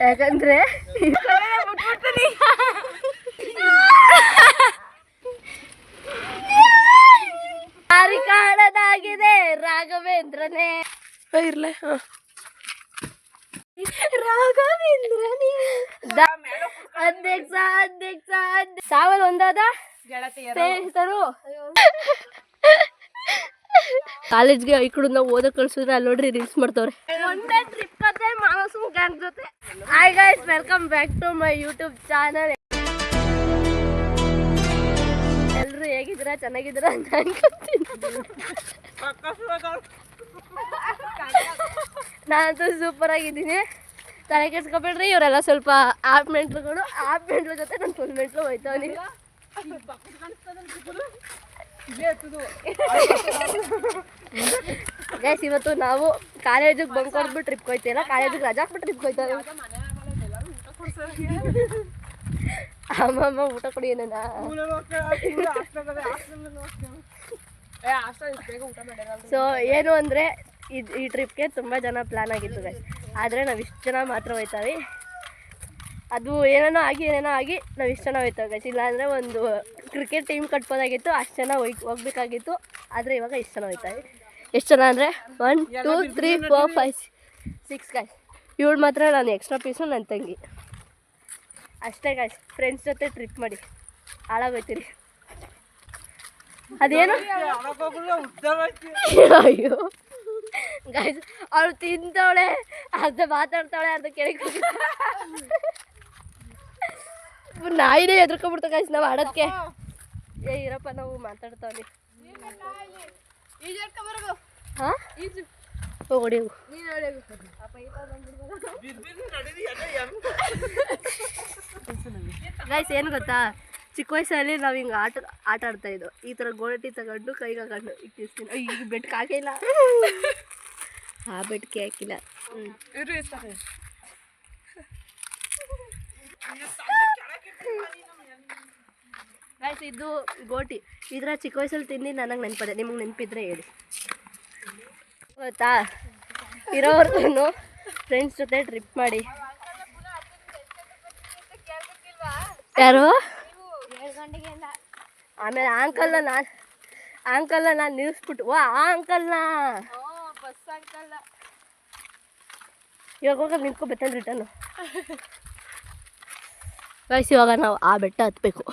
ಯಾಕಂದ್ರೆ ಯಾರಿ ಕಾಣದಾಗಿದೆ ರಾಘವೇಂದ್ರನೇ ಇರ್ಲೆ ರಾಘವೇಂದ್ರನೇ ಅಧ್ಯಕ್ಷ ಅಧ್ಯಕ್ಷ ಸಾವಲ್ ಒಂದಾದ ಸ್ನೇಹಿತರು ಕಾಲೇಜ್ಗೆ ಈ ಕಡೆ ನಾವು ಓದಕ್ ಕಳ್ಸಿದ್ರೆ ಅಲ್ಲಿ ನೋಡ್ರಿ ರೀಲ್ಸ್ ಮಾಡ್ತವ್ರೆ ಒಂದೇ ಟ್ರಿಪ್ ಕತೆ ಮಾನಸು ಗ್ಯಾಂಗ್ ಜೊತೆ. Hi guys, welcome back to my YouTube channel. ಎಲ್ರು ಹೇಗಿದ್ದೀರಾ, ಚೆನ್ನಾಗಿದ್ದೀರಾ ಅಂತ ಅನ್ಕೊತೀನಿ. ನಾನಂತೂ ಸೂಪರ್ ಆಗಿದ್ದೀನಿ. ತಲೆ ಕೆಡ್ಸ್ಕೊಬೇಡ್ರಿ, ಇವರೆಲ್ಲ ಸ್ವಲ್ಪ ಆಪ್ ಮೆಂಟ್ಲುಗಳು. ಆಪ್ ಮೆಂಟ್ಲ ಜೊತೆ ನಾನು ಫುಲ್ ಮೆಂಟ್ಲು ಹೋಯ್ತವನಿ. ಗೈಸ್, ಇವತ್ತು ನಾವು ಕಾಲೇಜಿಗೆ ಬಂಕ್ ಹೊಡ್ಬಿಟ್ಟು ಟ್ರಿಪ್ ಹೋಯ್ತಿಲ್ಲ, ಕಾಲೇಜಿಗೆ ರಜಾ ಹಾಕ್ಬಿಟ್ಟು ಟ್ರಿಪ್ ಹೋಯ್ತಾರೆ. ಅಮ್ಮ ಊಟ ಕೊಡಿ ಏನ. ಸೊ ಏನು ಅಂದರೆ ಈ ಟ್ರಿಪ್ಗೆ ತುಂಬ ಜನ ಪ್ಲ್ಯಾನ್ ಆಗಿತ್ತು ಗೈಸ್, ಆದರೆ ನಾವು ಇಷ್ಟು ಜನ ಮಾತ್ರ ಹೋಯ್ತಾವೆ. ಅದು ಏನೇನೋ ಆಗಿ ನಾವು ಇಷ್ಟು ಜನ ಹೋಯ್ತೇವೆ ಗೈಸ್. ಇಲ್ಲಾಂದರೆ ಒಂದು ಕ್ರಿಕೆಟ್ ಟೀಮ್ ಕಟ್ಬೋದಾಗಿತ್ತು, ಅಷ್ಟು ಜನ ಹೋಗ್ಬೇಕಾಗಿತ್ತು. ಆದರೆ ಇವಾಗ ಇಷ್ಟು ಜನ ಹೋಯ್ತಾವೆ. ಎಷ್ಟು ಜನ ಅಂದರೆ 1 2 3 4 5 6 ಗೈಸ್. ಇವಳು ಮಾತ್ರ ನಾನು ಎಕ್ಸ್ಟ್ರಾ ಪೀಸು, ನನ್ನ ತಂಗಿ ಅಷ್ಟೇ ಗೈಸ್. ಫ್ರೆಂಡ್ಸ್ ಜೊತೆ ಟ್ರಿಪ್ ಮಾಡಿ ಹಾಳಾಗೋಯ್ತೀರಿ. ಅದೇನು ಅಯ್ಯೋ ಗೈಸ್, ಅವಳು ತಿಂತವಳೆ, ಅರ್ಧ ಮಾತಾಡ್ತಾವಳೆ, ಅರ್ಧ ಕೆಳಗೆ ನಾಯಿನೇ ಎದ್ರಕೊಂಡ್ಬಿಡ್ತ ಗೈಸ್ ನಾವು ಆಡೋದಕ್ಕೆ. ಇರಪ್ಪ, ನಾವು ಮಾತಾಡ್ತಾವ್ರಿ. ಹಾಂ ಹೋಗಿ ಗೈಸ್, ಏನು ಗೊತ್ತಾ, ಚಿಕ್ಕ ವಯಸ್ಸಲ್ಲಿ ನಾವು ಹಿಂಗೆ ಆಟ ಆಡ್ತಾ ಇದ್ದೋ. ಈ ಥರ ಗೋಳಟಿ ತಗೊಂಡು ಕೈಗೆ ಹಾಕೊಂಡು ಇಟ್ಟಿಸ್ತೀನಿ. ಈಗ ಬೆಟ್ಗೆ ಹಾಕಿಲ್ಲ, ಆ ಬೆಟ್ಗೆ ಹಾಕಿಲ್ಲ. ಗೈಸ್, ಇದು ಗೋಟಿ. ಇದ್ರ ಚಿಕ್ಕ ವಯಸ್ಸಲ್ಲಿ ತಿಂದು ನನಗೆ ನೆನಪದೆ. ನಿಮಗೆ ನೆನಪಿದ್ರೆ ಹೇಳಿ. ಗೊತ್ತಾ, ಇರೋವರೆಗೂ ಫ್ರೆಂಡ್ಸ್ ಜೊತೆ ಟ್ರಿಪ್ ಮಾಡಿ. ಯಾರು ಆಮೇಲೆ ಆಂಕಲ್ನ ನಾನು ನಿಲ್ಲಿಸ್ಬಿಟ್ಟು ಆ ಅಂಕಲ್ನ ಇವಾಗ ಹೋಗೋದು ನಿಂತ್ಕೊಬೇಕಂದ್ರೆ ರಿಟರ್ನು. ಗೈಸ್, ಇವಾಗ ನಾವು ಆ ಬೆಟ್ಟ ಹತ್ಬೇಕು.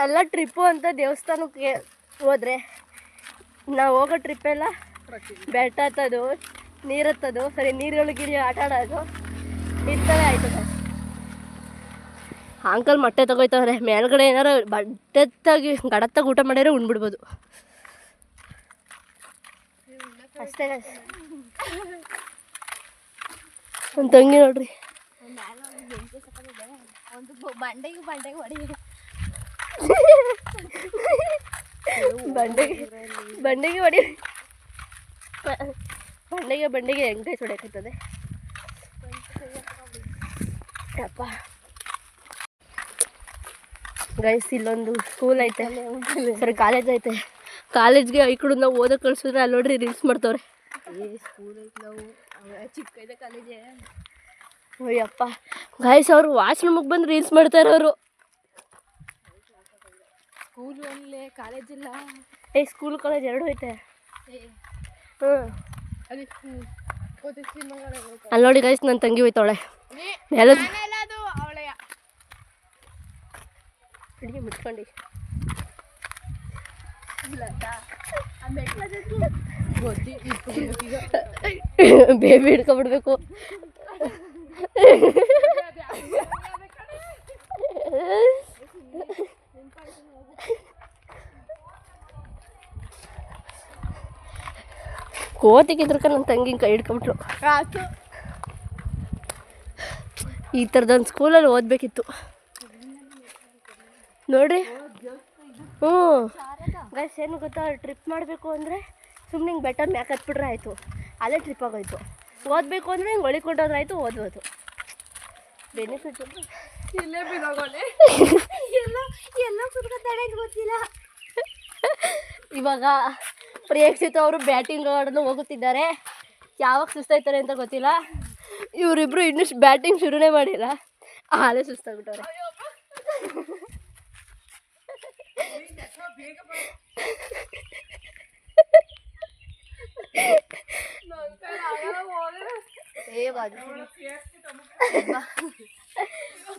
ಎಲ್ಲ ಟ್ರಿಪ್ಪು ಅಂತ ದೇವಸ್ಥಾನಕ್ಕೆ ಹೋದ್ರೆ ನಾವು ಹೋಗೋ ಟ್ರಿಪ್ಪೆಲ್ಲ ಬೆಟ್ಟ ಹತ್ತೋದು, ನೀರು ಹತ್ತೋದು, ನೀರೊಳಗಿರಿ ಆಟ ಆಡೋದು ಇಂಥವೇ ಆಯ್ತು. ಅಂಕಲ್ ಮೊಟ್ಟೆ ತಗೋಯ್ತವ್ರೆ. ಮೇಲ್ಗಡೆ ಏನಾರು ಬಟ್ಟೆತ್ತಾಗಿ ಗಡತ್ತಾಗಿ ಊಟ ಮಾಡ್ಯಾರ ಉಣ್ಬಿಡ್ಬೋದು ಅಷ್ಟೇ. ಒಂದು ತಂಗಿ ನೋಡ್ರಿ, ಬಂಡೆಗೆ ಹೊಡಿ ಬಂಡೆಗೆ ಹೆಂಗೆ ಕೈ ಹೊಡೆಯಕತ್ತದೆ ಅಪ್ಪ. ಗೈಸ್, ಇಲ್ಲೊಂದು ಸ್ಕೂಲ್ ಐತೆ, ಸರಿ ಕಾಲೇಜ್ ಐತೆ. ಕಾಲೇಜ್ಗೆ ಈ ಕಡೆ ನಾವು ಓದಕ್ಕೆ ಕಳ್ಸಿದ್ರೆ ಅಲ್ಲಿ ನೋಡ್ರಿ ರೀಲ್ಸ್ ಮಾಡ್ತವ್ರೆ. ಚಿಕ್ಕ ಕಾಲೇಜೇ. ಅಯ್ಯಪ್ಪ ಗೈಸ್, ಅವರು ವಾಶ್ರೂಮಿಗೆ ಬಂದು ರೀಲ್ಸ್ ಮಾಡ್ತಾರೆ ಅವರು. ಸ್ಕೂಲು ಅಲ್ಲೇ, ಕಾಲೇಜ್ ಇಲ್ಲ. ಸ್ಕೂಲ್ ಕಾಲೇಜ್ ಎರಡು ಐತೆ. ಅಲ್ಲಿ ನೋಡಿ ಗೈಸ್, ನನ್ನ ತಂಗಿ ಹೋಯ್ತಾವಳೆ ಮೇಲೆ ಅಡಿಗೆ ಮುಚ್ಕೊಂಡು. ಬೇಬಿ ಹಿಡ್ಕೊಬಿಡ್ಬೇಕು. ಕೋತಿಗಿದ್ರಕ ನನ್ನ ತಂಗಿ ಕೈ ಹಿಡ್ಕೊಂಬಿಟ್ಲು. ಈ ಥರದೊಂದು ಸ್ಕೂಲಲ್ಲಿ ಓದಬೇಕಿತ್ತು ನೋಡ್ರಿ. ಗೈಸ್, ಏನು ಗೊತ್ತಾ, ಟ್ರಿಪ್ ಮಾಡಬೇಕು ಅಂದರೆ ಸುಮ್ಮನೆ ಹಿಂಗೆ ಬೆಟ್ಟ ಮ್ಯಾಕ್ ಹತ್ಬಿಟ್ರೆ ಆಯಿತು, ಅಲ್ಲೇ ಟ್ರಿಪ್ ಆಗೋಯ್ತು. ಓದಬೇಕು ಅಂದರೆ ಹಿಂಗೆ ಒಳಿಕೊಂಡೋದ್ರೆ ಆಯಿತು, ಓದ್ಬೋದು. ಬೆನಿಫಿಟ್ ಇಲ್ಲೇ ಬಿಡೋಗೋಲೆ ಎಲ್ಲ ಕುತ್ಕೊತಾಳೆ ಗೊತ್ತಿಲ್ಲ. ಇವಾಗ ಪ್ರಿಯಕ್ಷಿತ್ ಅವರು ಬ್ಯಾಟಿಂಗ್ ಆಡಲು ಹೋಗುತ್ತಿದ್ದಾರೆ. ಯಾವಾಗ ಸುಸ್ತಾಯ್ತಾರೆ ಅಂತ ಗೊತ್ತಿಲ್ಲ. ಇವರಿಬ್ರು ಇನ್ನೂ ಬ್ಯಾಟಿಂಗ್ ಶುರುನೇ ಮಾಡಿಲ್ಲ, ಆಲೇ ಸುಸ್ತಾಗ್ಬಿಟ್ಟವ್ರೆ.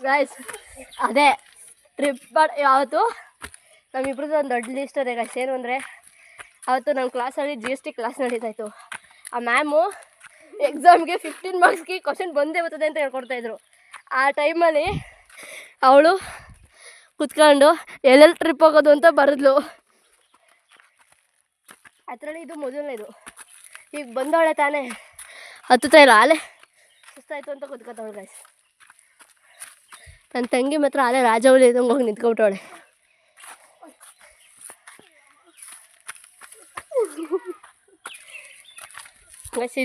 ಗೈಸ್ ಅದೇ ಟ್ರಿಪ್ ಯಾವತ್ತು ನಮ್ಮಿಬ್ರದ್ದು ಒಂದು ದೊಡ್ಡ ಲಿಸ್ಟ್ ಅದೇ ಗೈಸ್. ಏನು ಅಂದರೆ ಅವತ್ತು ನಮ್ಮ ಕ್ಲಾಸಲ್ಲಿ GST ಕ್ಲಾಸ್ ನಡೀತಾಯಿತ್ತು. ಆ ಮ್ಯಾಮು ಎಕ್ಸಾಮ್ಗೆ 15 ಮಾರ್ಕ್ಸ್ಗೆ ಕ್ವಶನ್ ಬಂದೇ ಬರ್ತದೆ ಅಂತ ಹೇಳ್ಕೊಡ್ತಾಯಿದ್ರು. ಆ ಟೈಮಲ್ಲಿ ಅವಳು ಕುತ್ಕೊಂಡು ಎಲ್ಲೆಲ್ಲಿ ಟ್ರಿಪ್ ಹೋಗೋದು ಅಂತ ಬರೆದ್ಲು. ಅದರಲ್ಲಿ ಇದು ಮೊದಲನೇದು. ಈಗ ಬಂದವಳೆ ತಾನೇ, ಹತ್ತುತ್ತಾ ಇಲ್ಲ, ಆಲೆ ಸುಸ್ತಾಯಿತು ಅಂತ ಕುತ್ಕೊತಾವಳು ಗೈಸ್. ನನ್ನ ತಂಗಿ ಮಾತ್ರ ಆಲೆ ರಾಜವಳಿ ಇದ್ದಂಗೆ ಹೋಗಿ ನಿಂತ್ಕೊಬಿಟ್ಟವಳೆ. ಗೈಸ್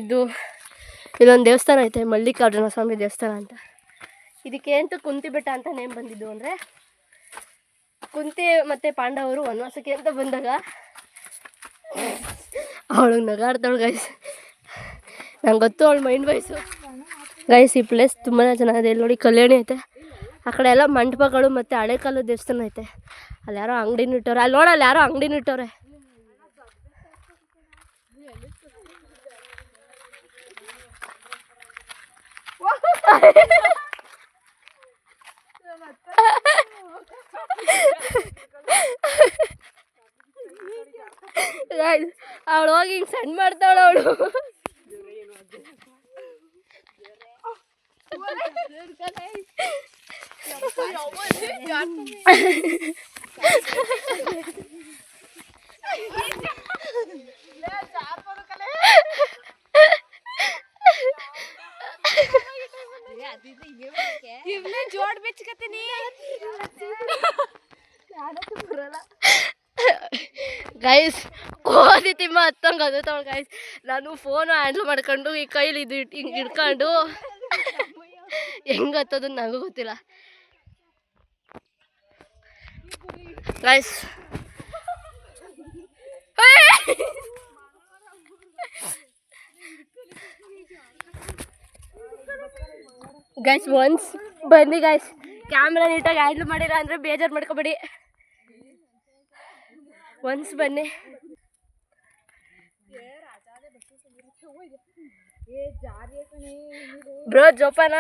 ಇಲ್ಲೊಂದು ದೇವಸ್ಥಾನ ಐತೆ, ಮಲ್ಲಿಕಾರ್ಜುನ ಸ್ವಾಮಿ ದೇವಸ್ಥಾನ ಅಂತ. ಇದಕ್ಕೆ ಅಂತ ಕುಂತಿ ಬೆಟ್ಟ ಅಂತ ನೇಮ್ ಬಂದಿದ್ದು ಅಂದರೆ, ಕುಂತಿ ಮತ್ತು ಪಾಂಡವರು ವನವಾಸಕ್ಕೆ ಅಂತ ಬಂದಾಗ ಅವಳಿಗೆ ನಗಾಡ್ತಾಳು ಗೈಸ್. ನಂಗೆ ಗೊತ್ತು ಅವಳು ಮೈಂಡ್ ವಯಸ್ಸು ಗೈಸ್. ಈ ಪ್ಲೇಸ್ ತುಂಬಾ ಚೆನ್ನಾಗಿದೆ. ಇಲ್ಲಿ ನೋಡಿ ಕಲ್ಯಾಣಿ ಐತೆ, ಆ ಕಡೆ ಎಲ್ಲ ಮಂಟಪಗಳು ಮತ್ತು ಹಳೆ ಕಾಲದ ದೇವಸ್ಥಾನ ಐತೆ. ಅಲ್ಲಿ ಯಾರೋ ಅಂಗಡಿನೂ ಇಟ್ಟವ್ರೆ, ಅಲ್ಲಿ ನೋಡಲ್ಲ ಯಾರೋ ಅಂಗಡಿನೂ ಇಟ್ಟವ್ರೆ. ಅವಳು ಹೋಗಿ ಹಿಂಗೆ ಸಣ್ಣ ಮಾಡ್ತಾವಳು ಅವಳು. ಜೋಡ್ ಬೆಚ್ಕತೀನಿ ಗೈಸ್. ಓದಿ ತಿಮ್ಮ ಹತ್ತಂಗೆ ಅದತ್ತವಳು ಗೈಸ್. ನಾನು ಫೋನು ಹ್ಯಾಂಡ್ಲ್ ಮಾಡ್ಕೊಂಡು ಈ ಕೈಲಿ ಇದು ಹಿಂಗೆ ಹಿಡ್ಕೊಂಡು ಹೆಂಗೆ ಹತ್ತೋದು ನನಗೂ ಗೊತ್ತಿಲ್ಲ ಗೈಸ್. ಗೈಸ್ ಒನ್ಸ್ ಬನ್ನಿ ಗೈಸ್, ಕ್ಯಾಮ್ರಾ ನೀಟಾಗಿ ಹ್ಯಾಂಡ್ಲ್ ಮಾಡಿಲ್ಲ ಅಂದರೆ ಬೇಜಾರು ಮಾಡ್ಕೊಬೇಡಿ. ಒನ್ಸ್ ಬನ್ನಿ. ಬ್ರೋ ಜೋಪಾನ.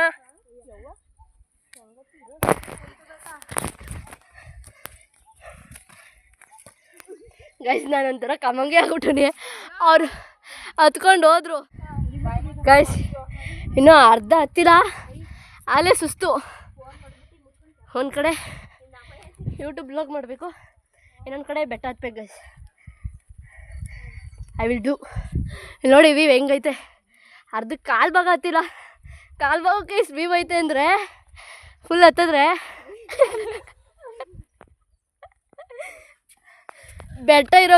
ಗೈಸ್ ನಾನೊಂಥರ ಕಮಂಗೆ ಆಗ್ಬಿಟ್ಟಿನಿ. ಅವ್ರು ಹತ್ಕೊಂಡು ಹೋದ್ರು ಗೈಸ್. ಇನ್ನೂ ಅರ್ಧ ಹತ್ತಿಲ್ಲ, ಅಲ್ಲೇ ಸುಸ್ತು. ಒಂದು ಕಡೆ ಯೂಟ್ಯೂಬ್ ಬ್ಲಾಗ್ ಮಾಡಬೇಕು, ಇನ್ನೊಂದು ಕಡೆ ಬೆಟ್ಟ ಹತ್ಬೇಕು ಗೈಸ್. I will do. ಇಲ್ಲಿ ನೋಡಿ ವ್ಯೂ ಹೆಂಗೈತೆ. ಅರ್ಧಕ್ಕೆ ಕಾಲು ಭಾಗ ಹತ್ತಿಲ್ಲ, ಕಾಲು ಭಾಗಕ್ಕೆ ಇಷ್ಟು ವ್ಯೂ ಐತೆ ಅಂದರೆ ಫುಲ್ ಹತ್ತಿದ್ರೆ ಬೆಟ್ಟ ಇರೋ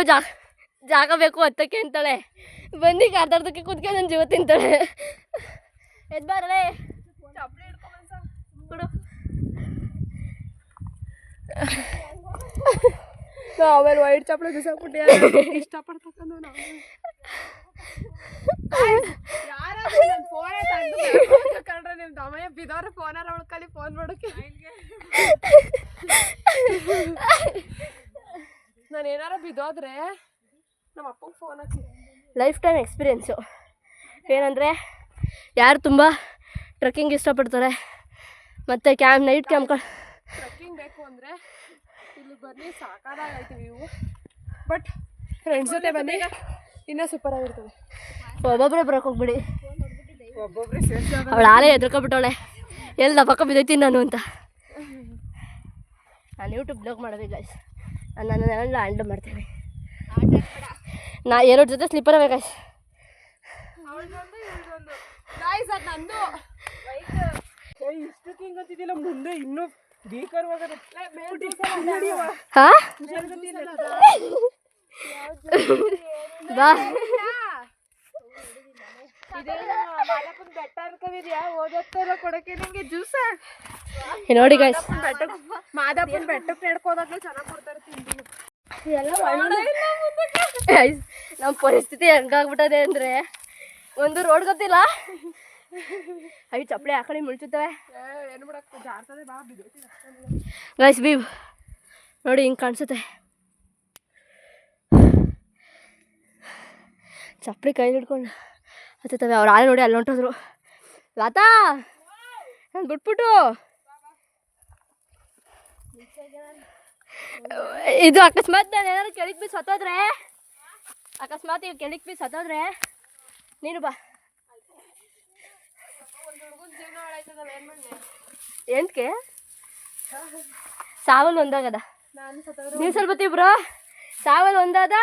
ಜಾಗ ಬೇಕು ಹತ್ತಕ್ಕೆ ಅಂತಾಳೆ. ಬಂದಿಗೆ ಅರ್ಧಕ್ಕೆ ಕೂತ್ಕೊಂಡು ನನ್ನ ಜೀವ ತಿಂತಾಳೆ. ಎದ್ದು ಬಾರಲೇ ಕೊಡು. ಆಮೇಲೆ ವೈಟ್ ಚಪ್ಪಲಿ ಬಿಸಾಕ್ಬಿಟ್ಟು ಇಷ್ಟಪಡ್ತಕ್ಕಂಥ ನಾವು ಫೋನೇ ಕಂಡ್ರೆ ನಿಮ್ಮ ತಮ್ಮಯ್ಯ ಬಿದ್ದವ್ರೆ ಫೋನಾರ ಉಳ್ಕಲ್ಲಿ ಫೋನ್ ಮಾಡೋಕ್ಕೆ. ನಾನು ಏನಾರ ಬಿದ್ದೋದ್ರೆ ನಮ್ಮ ಅಪ್ಪಂಗೆ ಫೋನ್ ಹಚ್ಚಿ. ಲೈಫ್ ಟೈಮ್ ಎಕ್ಸ್ಪೀರಿಯೆನ್ಸು ಏನಂದರೆ, ಯಾರು ತುಂಬ ಟ್ರೆಕ್ಕಿಂಗ್ ಇಷ್ಟಪಡ್ತಾರೆ ಮತ್ತು ನೈಟ್ ಕ್ಯಾಂಪ್ ಟ್ರೆಕ್ಕಿಂಗ್ ಬೇಕು ಅಂದರೆ ಇಲ್ಲಿ ಬನ್ನಿ, ಸಾಕಾಗೈತಿ ವ್ಯೂ. ಬಟ್ ಫ್ರೆಂಡ್ಸ್ ಜೊತೆ ಬನ್ನಿ ಇನ್ನೂ ಸೂಪರ್ ಆಗಿರ್ತದೆ. ಒಬ್ಬೊಬ್ಬರೇ ಬರೋಕೆ ಹೋಗ್ಬಿಡಿ. ಒಬ್ಬೊಬ್ಬರೇ ಅವಳು ಆಲೇ ಎದ್ರಕೊಬಿಟ್ಟವಳೆ, ಎಲ್ಲ ಪಕ್ಕ ಬಿದ್ದೈತೀನಿ ನಾನು ಅಂತ. ನಾನು ಯೂಟ್ಯೂಬ್ ಬ್ಲಾಗ್ ಮಾಡೋದು ಗೈಸ್. ನಾನು ಎಲ್ಲ ಹ್ಯಾಂಡಲ್ ಮಾಡ್ತೀನಿ. ನಾ 2 ಜೊತೆ ಸ್ಲಿಪ್ಪರ್ ಅವೆ ಗೈಸ್. ನಂದು ಇಷ್ಟು ಹಿಂಗಂತಿದ್ದಿಲ್ಲ, ಮುಂದೆ ಇನ್ನೂ ಭೀಕರವಾಗದೆ. ಹಾಂ ಬಾ. ಬೆಟ್ಟ ಅನ್ಕೊಂಡಿದ್ಯಾ? ಓದೋತ್ತಾರ ಕೊಡಕ್ಕೆ ನಿಂಗೆ ಜ್ಯೂಸ ನೋಡಿ ಗೈಸ್. ಮಾದಪ್ಪನ ಬೆಟ್ಟಕ್ಕೆ ನಡ್ಕೋದಾಗ್ಲೂ ಚೆನ್ನಾಗಿ ಕೊಡ್ತಾರೆ ತಿಂಡಿ. ಎಲ್ಲ ಗೈಸ್ ನಮ್ಮ ಪರಿಸ್ಥಿತಿ ಹೆಂಗಾಗ್ಬಿಟ್ಟದೆ ಅಂದರೆ, ಒಂದು ರೋಡ್ ಗೊತ್ತಿಲ್ಲ. ಅಯ್ಯ ಚಪ್ಪಲಿ ಆ ಕಡೆ ಮುಳ್ಚುತ್ತವೆ. ಏನು ಬಿಡಕ್ಕೆ ಜಾರ್ತದೆ ಬಾ ಬಿದ್ದು ಗೈಸ್ ಬೀವ್ ನೋಡಿ ಹಿಂಗೆ ಕಾಣಿಸುತ್ತೆ. ಚಪ್ಪಲಿ ಕೈ ಹಿಡ್ಕೊಂಡು ಹತ್ತುತ್ತವೆ. ಅವ್ರು ಆಳೆ ನೋಡಿ ಅಲ್ಲಿ ಹೊಂಟೋದ್ರು. ಲಾತಾ ನಾನು ಬಿಟ್ಬಿಟ್ಟು ಇದು ಅಕಸ್ಮಾತ್ ನಾನು ಏನಾದ್ರು ಕೆಳಗೆ ಬಿ ಸತ್ತೋದ್ರೆ ಅಕಸ್ಮಾತ್ ಈಗ ಕೆಳಗೆ ಬಿ ಸತ್ತೋದ್ರೆ ನೀನು ಬಾ. ಎಂಟಕ್ಕೆ ಸಾವಲ್ ಒಂದಾಗದ. ನೀವು ಸ್ವಲ್ಪ ಬ್ರೋ ಸಾವಲ್ ಒಂದಾದ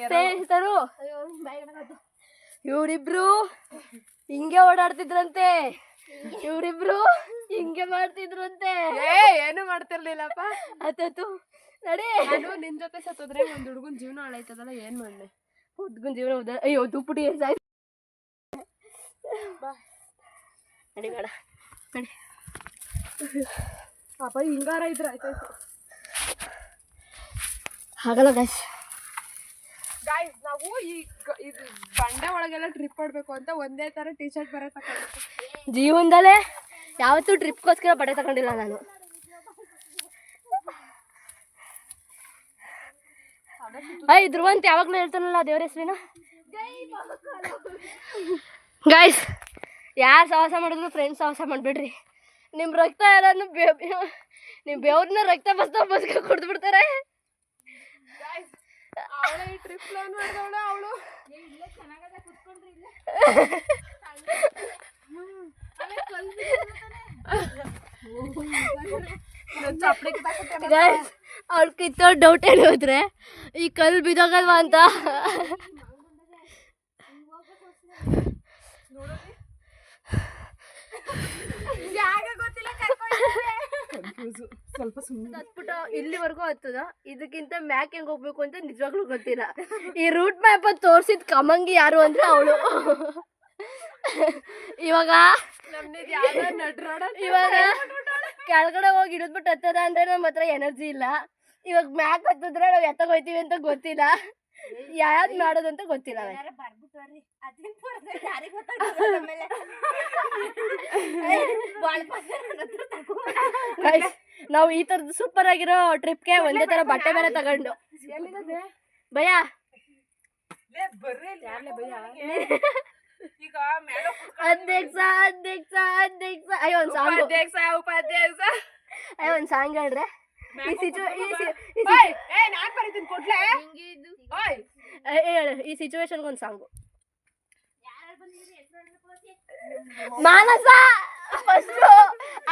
ಸ್ನೇಹಿತರು ಇವರಿಬ್ರು ಹಿಂಗೆ ಓಡಾಡ್ತಿದ್ರಂತೆ. ಇವರಿಬ್ರು ಹಿಂಗೆ ಮಾಡ್ತಿದ್ರಂತೆ. ಏನು ಮಾಡ್ತಿರ್ಲಿಲ್ಲಪ್ಪ. ಆತತ್ತು ನಡಿ. ನಾನು ನಿನ್ ಜೊತೆ ಸತ್ತೋದ್ರೆ ಒಂದ್ ಹುಡುಗನ್ ಜೀವನ ಹಾಳಾಯ್ತದಲ್ಲ ಏನ್ ಮಾಡ್ಲಿ. ಹುಡ್ಗನ್ ಜೀವನ ಉದ ಅಯ್ಯೋ ದುಪ್ಪುಟಿ ಸಾಯ್ತು. ನಡಿ ಬೇಡ ನಡಿ. ಪಾಪ ಹಿಂಗಾರ ಇದ್ರೆ ಆಯ್ತಾಯ್ತು. ಆಗಲ್ಲ ಗೈಸ್. ಗಾಯ್ಸ್ ನಾವು ಇದು ಬಂಡೆ ಒಳಗೆಲ್ಲ ಟ್ರಿಪ್ ಆಡ್ಬೇಕು ಅಂತ ಒಂದೇ ತರ ಟಿ ಶರ್ಟ್ ಬರೋ ತಗೊಂಡು ಜೀವನದಲ್ಲೇ ಯಾವತ್ತೂ ಟ್ರಿಪ್ಗೋಸ್ಕರ ಬಟ್ಟೆ ತಗೊಂಡಿಲ್ಲ ನಾನು. ಧ್ರುವಂತ ಯಾವಾಗಲೂ ಹೇಳ್ತಾನಲ್ಲ ದೇವ್ರ ಹೆಸರಿನ. ಗೈಸ್ ಯಾರು ಸಾಹಸ ಮಾಡಿದ್ರು ಫ್ರೆಂಡ್ಸ್ ಸಾಹಸ ಮಾಡಬೇಡ್ರಿ. ನಿಮ್ಮ ರಕ್ತ ಯಾರನ್ನು ನಿಮ್ಮ ಬೆವ್ರನ್ನ ರಕ್ತ ಬಸ್ಕ ಕುಡ್ದು ಬಿಡ್ತಾರೆ. ಟ್ರಿಪ್ ಪ್ಲಾನ್ ಮಾಡಿದವಳು ಅವಳು. ಅವ್ಳ ಕಿತ್ತೋ ಡೌಟ್ ಏನು ಹೋದ್ರೆ ಈ ಕಲ್ಲು ಬಿದ್ದೋಗಲ್ವಾ ಅಂತ. ಸ್ವಲ್ಪ ಸುಮ್ಮನೆ ಹತ್ಬಿಟ್ಟು ಇಲ್ಲಿವರೆಗೂ ಹತ್ತದ. ಇದಕ್ಕಿಂತ ಮ್ಯಾಕ್ ಹೆಂಗ್ ಹೋಗ್ಬೇಕು ಅಂತ ನಿಜವಾಗ್ಲೂ ಗೊತ್ತಿಲ್ಲ. ಈ ರೂಟ್ ಮ್ಯಾಪ್ ಅಂತ ತೋರ್ಸಿದ್ ಕಮಂಗಿ ಯಾರು ಅಂದ್ರೆ ಅವಳು. ಇವಾಗ ಕೆಳಗಡೆ ಹೋಗಿ ಹಿಡಿದ್ಬಿಟ್ಟು ಹತ್ತದ ಅಂದ್ರೆ ನಮ್ಮ ಹತ್ರ ಎನರ್ಜಿ ಇಲ್ಲ. ಇವಾಗ ಮ್ಯಾಕ್ ಹತ್ತಿದ್ರೆ ನಾವು ಎತ್ತಾಗ ಹೋಯ್ತೀವಿ ಅಂತ ಗೊತ್ತಿಲ್ಲ. ಯಾವ್ದು ಮಾಡೋದಂತ ಗೊತ್ತಿಲ್ಲ. ನಾವು ಈ ತರದ್ ಸೂಪರ್ ಆಗಿರೋ ಟ್ರಿಪ್ಗೆ ಒಂದೇ ತರ ಬಟ್ಟೆ ಬೇರೆ ತಗೊಂಡು ಭಯ ಅಧ್ಯಕ್ಷ ಅಧ್ಯಕ್ಷ ಅಧ್ಯಕ್ಷ ಅಯ್ಯೋ ಒಂದ್ ಸಾಂಗ್ ಉಪಾಧ್ಯಕ್ಷ ಅಯ್ಯೋ ಒಂದ್ ಸಾಂಗ್ ಹೇಳ್ರೆ. ಈ ಸಿಚುವೇಶನ್ಗೆ ಒಂದು ಸಾಂಗು. ಮಾನಸ ಫಸ್ಟು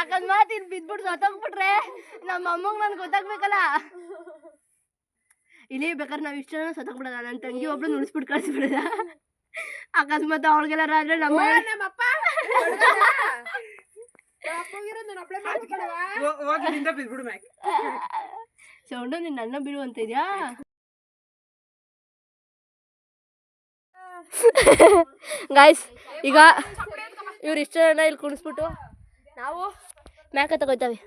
ಅಕಸ್ಮಾತ್ ಇದು ಬಿದ್ಬಿಟ್ಟು ಸತ್ತೋಗ್ಬಿಟ್ರೆ ನಮ್ಮ ಅಮ್ಮಂಗೆ ನನ್ಗೆ ಗೊತ್ತಾಗ್ಬೇಕಲ್ಲ. ಇಲ್ಲಿ ಬೇಕಾದ್ರೆ ನಾವು ಇಷ್ಟು ಜನ ಸತ್ತೋಗ್ಬಿಡೋದ. ನನ್ನ ತಂಗಿ ಒಬ್ಳು ನುಡಿಸ್ಬಿಟ್ಟು ಕಳಿಸ್ಬಿಡೋದ. ಅಕಸ್ಮಾತ್ ಅವಳಿಗೆಲ್ಲಾರ ಆದ್ರೆ ನಮ್ಮಪ್ಪ ಸೌಂಡು ನಿನ್ನ ಅಣ್ಣ ಬಿಡು ಅಂತ ಇದೆಯಾ. ಗಾಯ್ಸ್ ಈಗ ಇವ್ರು ಇಷ್ಟ ಜನ ಇಲ್ಲಿ ಕುಣಿಸ್ಬಿಟ್ಟು ನಾವು ಮ್ಯಾಕ ತಗೋತಾವೆ.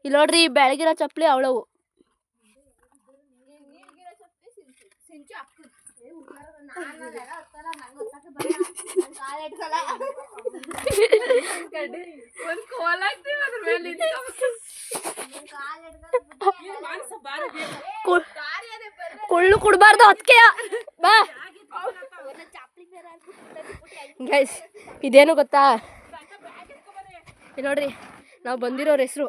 ಇಲ್ಲಿ ನೋಡ್ರಿ ಬೆಳಗಿರೋ ಚಪ್ಪಲಿ ಅವಳವು. ಕುಳ್ಳು ಕುಡ್ಬಾರ್ದು ಅದಕ್ಕೆ ಬಾ. ಗೈಸ್ ಇದೇನು ಗೊತ್ತಾ, ಇಲ್ಲಿ ನೋಡ್ರಿ ನಾವು ಬಂದಿರೋರ ಹೆಸರು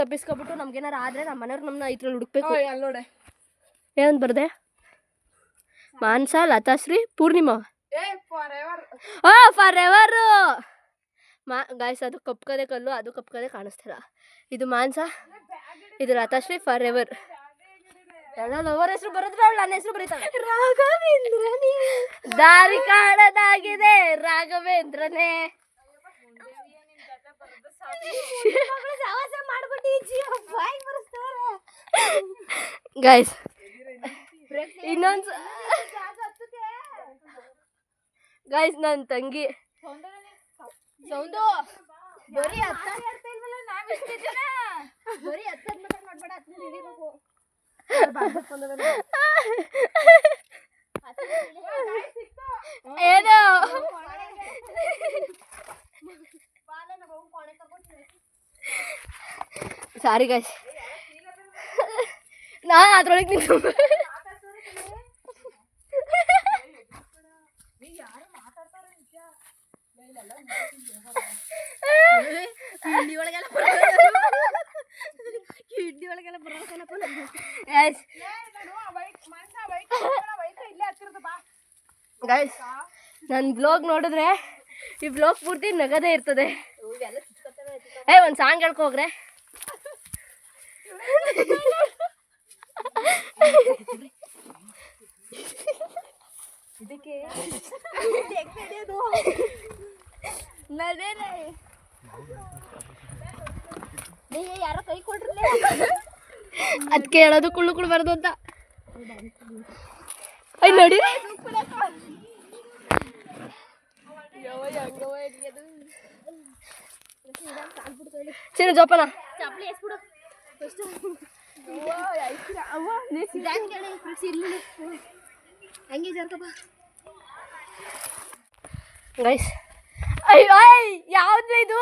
ತಪ್ಪಿಸ್ಕೊಬಿಟ್ಟು ನಮ್ಗೇನಾರ ಆದ್ರೆ ನಮ್ಮ ಮನೆಯವ್ರು ನಮ್ಮನ್ನ ಇದ್ರಲ್ಲಿ ಹುಡುಕ್ಬೇಕು. ನೋಡೆ ಏನಂತ ಬರ್ದೆ? Manasa, Latashree, Poornima. For ever guys. ಅದು ಕಪ್ಕದೆ ಕಲ್ಲು, ಅದು ಕಪ್ಕದೆ ಕಾಣಿಸ್ತಿಲ್ಲ. ಇದು ಮಾನಸ, ಇದು ಲತಾಶ್ರೀ, ಫಾರ್ ಎವರ್. ಎಲ್ಲ ಲವರ್ ಹೆಸರು ಬರೋದ್ರೆ ಅವಳು ನನ್ನ ಹೆಸರು ಬರೀತಾಳೆ. ರಾಘವೇಂದ್ರನೇ ದಾರಿ ಕಾಣದಾಗಿದೆ ರಾಘವೇಂದ್ರನೇ. ಗೈಸ್ ಇನ್ನೊಂದು ಗೈಸ್ ನನ್ನ ತಂಗಿ ಸೌಂದು ಬರೀ ಏನು ಸಾರಿ ಗಾಯ್ಸ್, ನಾನು ಅದ್ರೊಳಗೆ ನಿಂತು ಗೈಸ್ ನನ್ನ ಬ್ಲಾಗ್ ನೋಡಿದ್ರೆ ಈ ಬ್ಲಾಗ್ ಪೂರ್ತಿ ನಗದೇ ಇರ್ತದೆ. ಒಂದು ಸಾಂಗ್ ಹೇಳ್ಕೋಗ್ರೆ. ಯಾರೋ ಕೈ ಕೊಡ್ರಲ್ಲ, ಅದಕ್ಕೆ ಹೇಳೋದು ಕುಳ್ಳು ಕುಳ್ಬಾರ್ದು ಅಂತ. ಅಯ್ಯ ನೋಡಿ ಸರಿ ಜೋಪಾನ. ಚಪ್ಪಲಿ ಎಸ್ಬಿಡು ಹಂಗೆ ಜರ್ಕಪ್ಪ. ಗೈಸ್ ಅಯ್ಯೋ ಯಾವ್ದು ಇದು?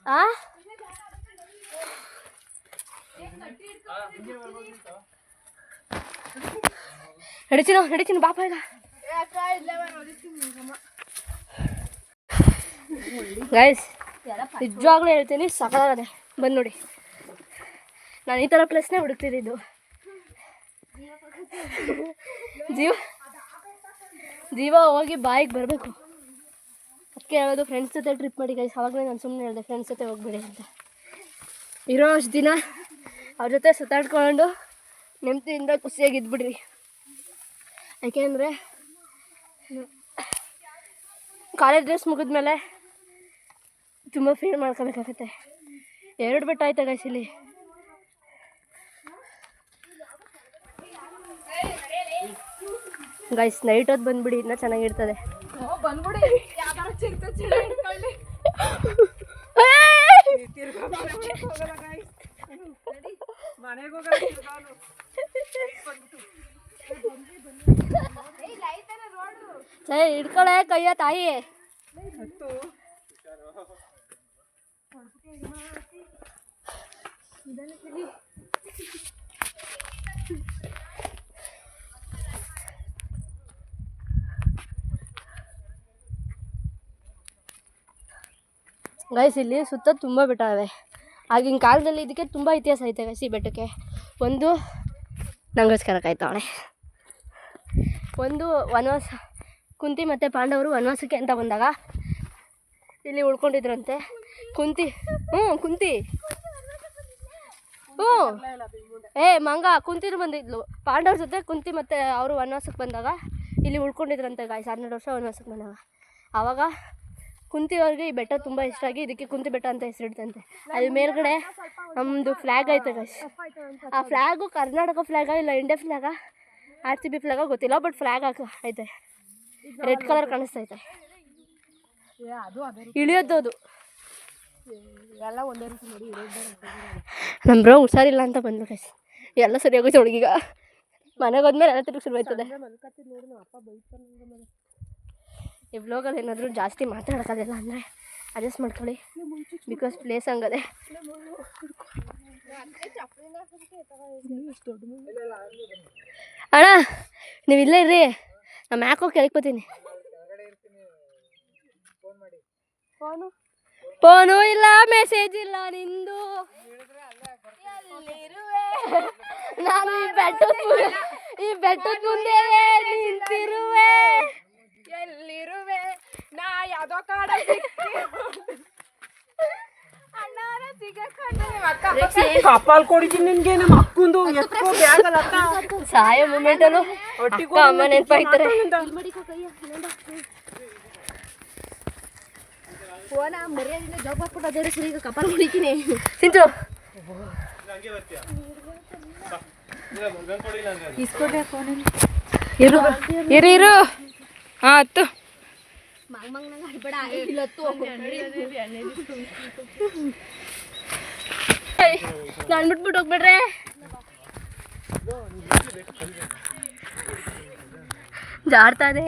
ಆ ನಡಿತೀನಿ ಬಾಪ ಈಗ. ಗೈಸ್ ನಿಜವಾಗ್ಲೂ ಹೇಳ್ತೀನಿ ಸಕಲಾಗದೆ. ಬಂದು ನೋಡಿ, ನಾನು ಈ ಥರ ಪ್ಲೇಸ್ನೇ ಹುಡುಕ್ತಿದ್ದು. ಜೀವ ಹೋಗಿ ಬಾಯಿಗೆ ಬರಬೇಕು. ಅದಕ್ಕೆ ಹೇಳೋದು ಫ್ರೆಂಡ್ಸ್ ಜೊತೆ ಟ್ರಿಪ್ ಮಾಡಿ ಗೈಸ್. ಅವಾಗಲೇ ನಾನು ಸುಮ್ಮನೆ ಹೇಳಿದೆ ಫ್ರೆಂಡ್ಸ್ ಜೊತೆ ಹೋಗ್ಬೇಡಿ ಅಂತ. ಇರೋ ಅಷ್ಟು ದಿನ ಅವ್ರ ಜೊತೆ ಸುತ್ತಾಡ್ಕೊಂಡು ನೆಮ್ಮದಿಯಿಂದ ಖುಷಿಯಾಗಿದ್ಬಿಡ್ರಿ. ಯಾಕೆಂದರೆ ಕಾಲೇಜ್ ಡ್ರೆಸ್ ಮುಗಿದ್ಮೇಲೆ ತುಂಬ ಫೀಲ್ ಮಾಡ್ಕೋಬೇಕಾಗತ್ತೆ. 2 ಬೆಟ್ಟ ಆಯ್ತಾ ಗೈಸ್ ಇಲ್ಲಿ. ಗೈಸ್ ನೈಟ್ ಹೊತ್ತು ಬಂದ್ಬಿಡಿ, ಇನ್ನೂ ಚೆನ್ನಾಗಿರ್ತದೆ. ಬಂದ್ಬಿಡಿ ಮನೆಗೆ ಸರಿ ಹಿಡ್ಕೊಳೆ ಕೈಯ ತಾಯಿ. ಗೈಸ್ ಇಲ್ಲಿ ಸುತ್ತ ತುಂಬ ಬೆಟ್ಟ ಇವೆ. ಆಗಿನ ಕಾಲದಲ್ಲಿ ಇದಕ್ಕೆ ತುಂಬ ಇತಿಹಾಸ ಐತೆ ಗೈಸ್. ಈ ಬೆಟ್ಟಕ್ಕೆ ಒಂದು ನಂಗೋಸ್ಕರ ಕಾಯ್ತಾವಳೆ. ಒಂದು ವನವಾಸ, ಕುಂತಿ ಮತ್ತು ಪಾಂಡವರು ವನವಾಸಕ್ಕೆ ಅಂತ ಬಂದಾಗ ಇಲ್ಲಿ ಉಳ್ಕೊಂಡಿದ್ರಂತೆ. ಕುಂತಿ ಕುಂತಿ ಮಂಗ ಕುಂತಿರು ಬಂದಿದ್ಲು. ಪಾಂಡವ್ರ ಜೊತೆ ಕುಂತಿ ಮತ್ತು ಅವರು ವನವಾಸಕ್ಕೆ ಬಂದಾಗ ಇಲ್ಲಿ ಉಳ್ಕೊಂಡಿದ್ರಂತೆ ಗಾಯ್ಸ್. 12 ವರ್ಷ ವನವಾಸಕ್ಕೆ ಬಂದಾಗ ಆವಾಗ ಕುಂತಿಯವ್ರಿಗೆ ಈ ಬೆಟ್ಟ ತುಂಬ ಇಷ್ಟ ಆಗಿ ಇದಕ್ಕೆ ಕುಂತಿ ಬೆಟ್ಟ ಅಂತ ಹೆಸರಿಡ್ತಂತೆ. ಅಲ್ಲಿ ಮೇಲ್ಗಡೆ ನಮ್ಮದು ಫ್ಲ್ಯಾಗ್ ಐತೆ ಗಾಯ್ಸ್. ಆ ಫ್ಲ್ಯಾಗು ಕರ್ನಾಟಕ ಫ್ಲ್ಯಾಗ ಇಲ್ಲ ಇಂಡಿಯಾ ಫ್ಲ್ಯಾಗ RCB ಫ್ಲ್ಯಾಗ ಗೊತ್ತಿಲ್ಲ, ಬಟ್ ಫ್ಲ್ಯಾಗ್ ಐತೆ. ರೆಡ್ ಕಲರ್ ಕಾಣಿಸ್ತೈತೆ. ಇಳಿಯೋದು ಅದು ಎಲ್ಲ ಒಂದೇ ರೀತಿ ನೋಡಿ. ನಮ್ಮ ಬ್ರೋ ಹುಷಾರಿಲ್ಲ ಅಂತ ಬಂದು ಗೈಸ್. ಎಲ್ಲ ಸರಿ ಹೋಗುತ್ತೆ ಹುಡುಗೀಗ. ಮನೆಗೆ ಹೋದ್ಮೇಲೆ ಎಲ್ಲ ತಿರುಗಿ ಶುರುವಾಯ್ತದೆ. ಈ ವ್ಲಾಗಲ್ಲಿ ಏನಾದರೂ ಜಾಸ್ತಿ ಮಾತಾಡೋಕ್ಕಾಗಲ್ಲ ಅಂದರೆ ಅಡ್ಜಸ್ಟ್ ಮಾಡ್ಕೊಳ್ಳಿ, ಬಿಕಾಸ್ ಪ್ಲೇಸ್ ಹಂಗದೆ. ಅಣ್ಣ ನೀವು ಇಲ್ಲೇ ಇರ್ರಿ, ನಮ್ಮ ಯಾಕೋ ಕೇಳ್ಕೊತೀನಿ. ಫೋನು ಇಲ್ಲ, ಮೆಸೇಜ್ ಇಲ್ಲ ನಿಂದು. ನಾನು ಈ ಬೆಟ್ಟದ ಮುಂದೆ ನಿಂತಿರುವೆ. ಎಲ್ಲಿರುವೆ ನಾ ಯಾವ್ದೋ ಕಾಡ ಕಪಾಲ್ ಕೊಡಿದ್ದೀನಿ ನಿನ್ಗೆ. ನಮ್ಮ ಅಕ್ಕಂದು ಎತ್ಕೋ ಬ್ಯಾಗ್ ಅಲ್ಲ ಸಾಯೋ ಮೂಮೆಂಟಲ್ಲೂ ಅಕ್ಕ ಅಮ್ಮ ನೆನಪಾಯ್ತಾರೆ. ಫೋನ ಮರ್ಯಾದಿಂದ ಜಾಬ್ ಹಾಕ್ಬಿಟ್ಟು ಅದೇ ಸರಿ ಈಗ ಕಪಾಲ್ ಹೊಡಿತೀನಿ. ಸಿಂಚು ಇಸ್ಕೊಡ್ರೆ ಫೋನ್ ಇರು. ಹಾಂ ಹತ್ತು ಮಂಗ್ ಹಡ್ಬೇಡ ಇಲ್ಲತ್ತು. ನಾನು ಬಿಟ್ಬಿಟ್ಟು ಹೋಗ್ಬಿಡ್ರೆ. ಜಾಡ್ತಾ ಇದೆ.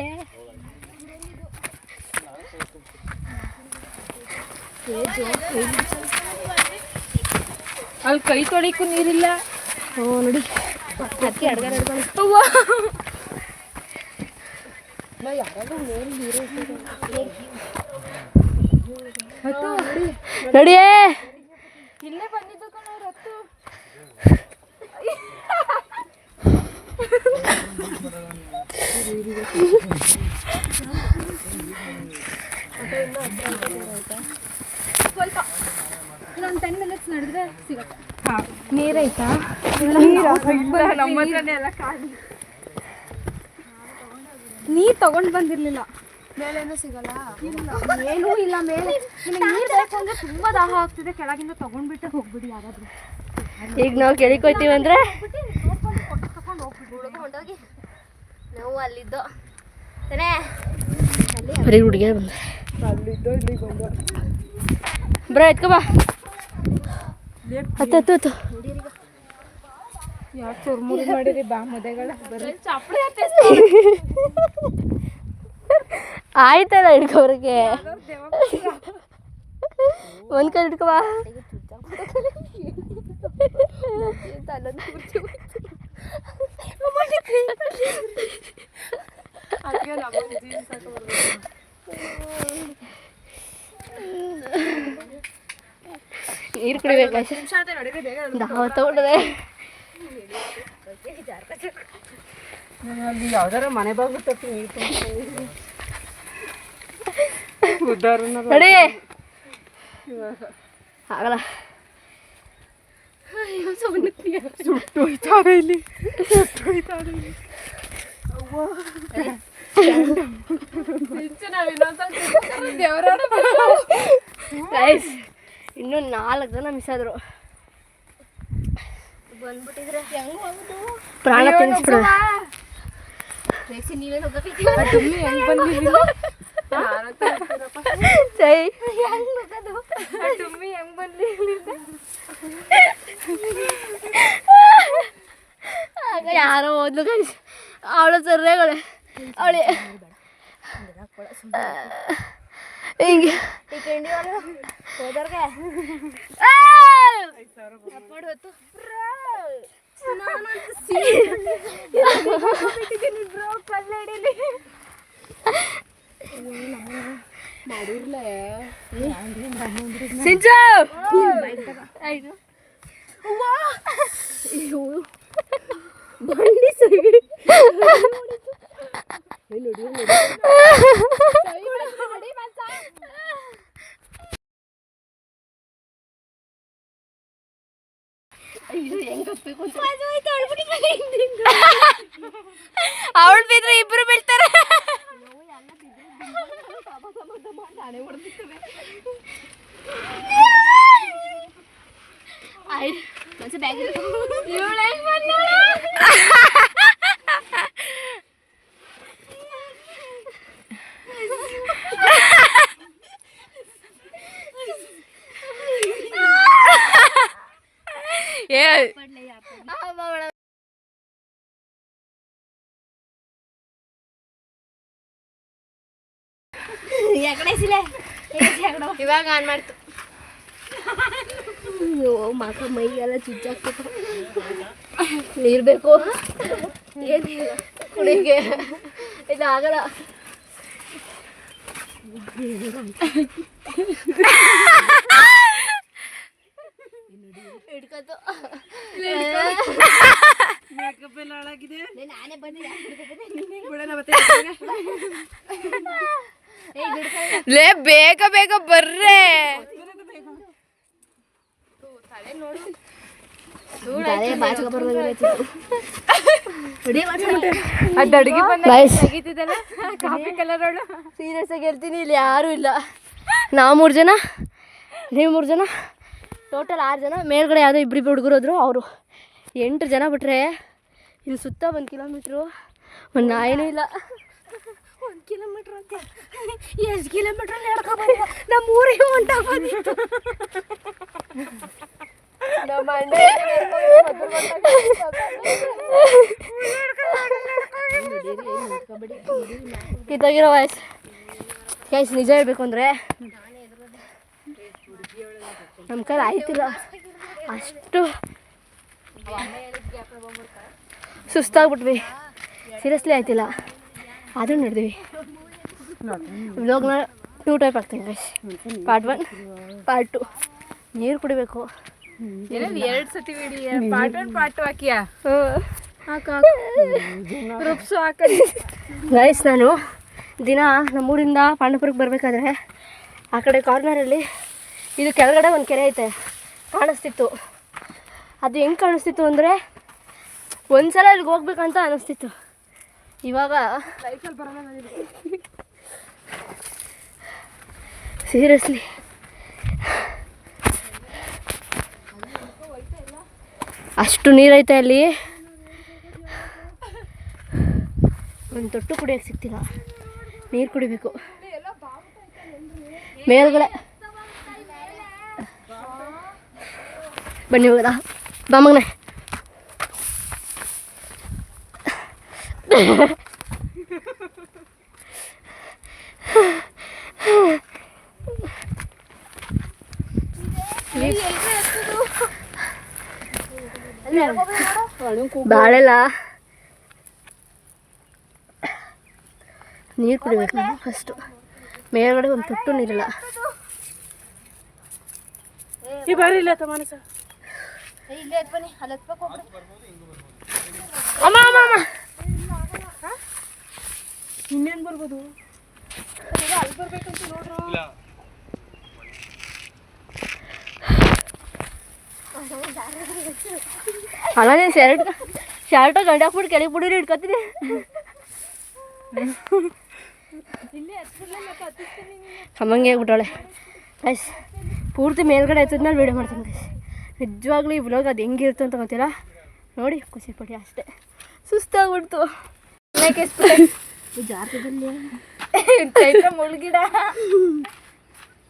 ಅಲ್ಲಿ ಕೈ ತೊಳಿಕ್ಕೂ ನೀರಿಲ್ಲ. ಹ್ಞೂ ನೋಡಿ ಅದಕ್ಕೆ ಅಡ್ಗೆ ನಡ್ಕೊಂಡು ನಡಿಯೇ. ಇಲ್ಲೇ ಬಂದಿದ್ದು ಕಣ ರತ್ತು. ಸ್ವಲ್ಪ ಇನ್ನೊಂದು 10 minutes ನಡೆದ್ರೆ ಸಿಗತ್ತೆ. ನೀರೈತಾ? ನಮ್ಮ ಹತ್ರನೇ ಎಲ್ಲ ಕಾಣಿ. ನೀರು ತಗೊಂಡು ಬಂದಿರಲಿಲ್ಲ. ಮೇಲೇನೂ ಸಿಗಲ್ಲ. ಏನೂ ಇಲ್ಲ ಮೇಲೆ. ನಿಮಗೆ ನೀರು ಬೇಕು ಅಂದರೆ ತುಂಬ ದಾಹ ಆಗ್ತಿದೆ, ಕೆಳಗಿಂದ ತೊಗೊಂಡ್ಬಿಟ್ಟೆ ಹೋಗ್ಬಿಡಿ ಯಾರಾದರೂ. ಈಗ ನಾವು ಕೆಳಗೆ ಹೋಗ್ತೀವಿ ಅಂದರೆ ಹೊಂಟೋಗಿ ನಾವು ಅಲ್ಲಿದ್ದೋ ಸರೇ ಬರೀ ಹುಡುಗಿಯರು ಬಂದ ಅಲ್ಲಿದ್ದೋ ಇಲ್ಲಿಗೆ ಬಂದು ಬರ ಎತ್ಕೊ ಬಾ. ಹತ್ತು ಹತ್ತು ಹತ್ತು. ಯಾಕೆ ಚುರ್ಮುರಿ ಮಾಡಿರಿ ಬಾ ಮದೆಗಳ ಬರ್ರಿ. ಆಯ್ತಲ್ಲ ಹಿಡ್ಕೊಬ್ರಿಗೆ ಒಂದು ಕೈ ಹಿಡ್ಕೊ ಬಾ. ಅದಕ್ಕೆ ನಮ್ಮನ್ನು ಜೀನ್ಸ್ ಹಾಕೋಬರ್ಬೇಕು. ನೀರು ಕುಡಿಬೇಕು. ನಿಮಿಷ ಆಯ್ತು ನಡೀರಿ ಬೇಗ. ದಾವ ತಗೊಂಡದೆ ಅಲ್ಲಿ ಯಾವ್ದಾರ ಮನೆ ಬಾಗಿಲು ತಪ್ಪಿ ನೀರು ಉದ್ದಾರನ ನಡಿ ಆಗಲ್ಲ. ಸುಟ್ಟು ಹೋಯ್ತಾರೆ ಇಲ್ಲಿ, ಸುಟ್ಟು ಹೋಯ್ತಾರೆ ಇಲ್ಲಿ. ಗೈಸ್ ಇನ್ನೂ 4 ಜನ ಮಿಸ್ ಆದರು. ಬಂದ್ಬಿಟ್ಟಿದ್ರೆ ಹೆಂಗೆ ಹೋಗೋದು? ಪ್ರಾಣ ತಿನ್ನಿಸ್ಬಿಡೋದು. ನೀವೇನು ಹೋಗಬೇಕು? ಹೆಂಗ್ ಬಂದಿಲ್ಲ ಸೈ ಹೆಂಗೆ ಹೋಗೋದು? ಟುಮ್ಮಿ ಹೆಂಗ್ ಬಂದ್ಲಿ ಇಲ್ಲಿಂದ? ಆಗ ಯಾರೋ ಓದ್ಲು ಗೈಸ್. ಅವಳು ಸರ್ರೆಗಳೇ ಅವಳೆ ಹಿಂಗೆ ಈ ತಿಂಡಿ ಒಳಗೆ ಹೋದವ್ರಿಗೆ ಮಾಡಿ ಹೊತ್ತು ಸಿಂಚು ಬಂಡಿ ಸರಿ ಅವಳು ಬಿದ್ರೆ ಇಬ್ರು ಬೀಳ್ತಾರೆ. ಇವಾಗ ಆನ್ ಮಾಡ್ತು. ಅಯ್ಯೋ ಮಕ ಮೈಗೆಲ್ಲ ಚುಚ್ಚಾಗ್ತದೆ. ನೀರು ಬೇಕು ಏನು ಕುಡಿಗೆ ಇದು ಆಗಲ್ಲ. ಹಿಡ್ಕೊತು ಮೇಕಪ್ ಎಲ್ಲ ಹಾಳಾಗಿದೆ. ನಾನೇ ಲೇ ಬೇಗ ಬೇಗ ಬರ್ರೆ. ಅದು ಅಡುಗೆ ಬಂದಿದ್ದಲ್ಲ ಕಾಫಿ ಕಲರ್ ಅವಳು. ಸೀರಿಯಸ್ ಆಗಿ ಹೇಳ್ತೀನಿ, ಇಲ್ಲಿ ಯಾರೂ ಇಲ್ಲ. ನಾವು 3 ಜನ, ನೀವು 3 ಜನ, ಟೋಟಲ್ 6 ಜನ. ಮೇಲ್ಗಡೆ ಯಾವುದೋ ಇಬ್ಬರಿಬ್ಬರು ಹುಡುಗರು ಹೋದ್ರು. ಅವರು 8 ಜನ ಬಿಟ್ರೆ ಇಲ್ಲಿ ಸುತ್ತ 1 ಕಿಲೋಮೀಟ್ರು ಒಂದು ನಾಯಿನೂ ಇಲ್ಲ. 1 ಕಿಲೋಮೀಟ್ರ್ ಅಂತ ಎಷ್ಟು ಕಿಲೋಮೀಟ್ರ್ ನಡ್ಕೊಬಂದು ನಮ್ಮ ಊರಿಗೆ ಹೊಂಟಾಗ ಬಂದಿತ್ತು. ಕಿತ್ತೋಗಿರೋ ವಾಯ್ಸ್ ಗೈಸ್. ನಿಜ ಹೇಳ್ಬೇಕು ಅಂದರೆ ನಮ್ಮ ಕೈಲಿ ಆಯ್ತಿಲ್ಲ, ಅಷ್ಟು ಸುಸ್ತಾಗ್ಬಿಟ್ವಿ. ಸೀರಿಯಸ್ಲಿ ಆಯ್ತಿಲ್ಲ, ಆದರೂ ನಡೆದ್ವಿ. ವ್ಲಾಗ್ನ 2 ಟೈಪ್ ಆಗ್ತೀನಿ ಗೈಸ್. Part 1, part 2. ನೀರು ಕುಡಿಬೇಕು. 2 ಸತಿ ಬಿಡಿ. Part 1 part 2 ಹಾಕಿಯಾ? ರುಬ್ಸು ಹಾಕಿ ಗೈಸ್. ನಾನು ದಿನ ನಮ್ಮೂರಿಂದ ಪಾಂಡವಪುರಕ್ಕೆ ಬರಬೇಕಾದ್ರೆ ಆ ಕಡೆ ಕಾರ್ನರಲ್ಲಿ ಇದು ಕೆಳಗಡೆ ಒಂದು ಕೆರೆ ಐತೆ ಕಾಣಿಸ್ತಿತ್ತು. ಅದು ಹೆಂಗೆ ಕಾಣಿಸ್ತಿತ್ತು ಅಂದರೆ ಒಂದ್ಸಲ ಇಲ್ಲಿಗೆ ಹೋಗ್ಬೇಕಂತ ಅನ್ನಿಸ್ತಿತ್ತು. ಇವಾಗ ಸೀರಿಯಸ್ಲಿ ಅಷ್ಟು ನೀರೈತೆ ಅಲ್ಲಿ, ಒಂದು ತೊಟ್ಟು ಕುಡಿಯೋಕ್ಕೆ ಸಿಗ್ತಿಲ್ಲ. ನೀರು ಕುಡಿಬೇಕು ಮೇಲ್ಗಡೆ. ಬನ್ನಿ ಹೋಗದ ಬಾಮಗ್ನೆ. ಬಾಳೆಲ್ಲ ನೀರು ಕುಡಿಬೇಕು ನಾನು ಫಸ್ಟು. ಮೇಲ್ಗಡೆ ಒಂದು ತೊಟ್ಟು ನೀರಿಲ್ಲ. ಈ ಬಾರಿ ಇಲ್ಲ ತಮಾನಸ. ಅಮ್ಮ ಅಮ್ಮ ಅಮ್ಮ ಇನ್ನೇನು ಬರ್ಬೋದು? ಅಲ್ಲಿ ಬರ್ಬೇಕಂತ ನೋಡ್ರ. ಅಲ್ಲ ನೀನು ಶರ್ಟ್ ಗಂಡ ಹಾಕ್ಬಿಟ್ಟು ಕೆಳಗೆ ಬಿಡಿರಿ ಇಟ್ಕೊತೀನಿ. ಅಮ್ಮಂಗೆ ಆಗ್ಬಿಟ್ಟವಳೆ ಗೈಸ್. ಪೂರ್ತಿ ಮೇಲ್ಗಡೆ ಎತ್ತಿದ್ಮೇಲೆ ವೀಡಿಯೋ ಮಾಡ್ತೀನಿ ಗೈಸ್. ನಿಜವಾಗ್ಲೂ ಈ ವ್ಲಾಗ್ ಅದು ಹೆಂಗಿರುತ್ತೆ ಅಂತ ಗೊತ್ತಿಲ್ಲ, ನೋಡಿ ಖುಷಿಪಡಿ ಅಷ್ಟೇ. ಸುಸ್ತಾಗ್ಬಿಡ್ತು. ಚೈತ್ರ ಮುಳ್ಗಿಡ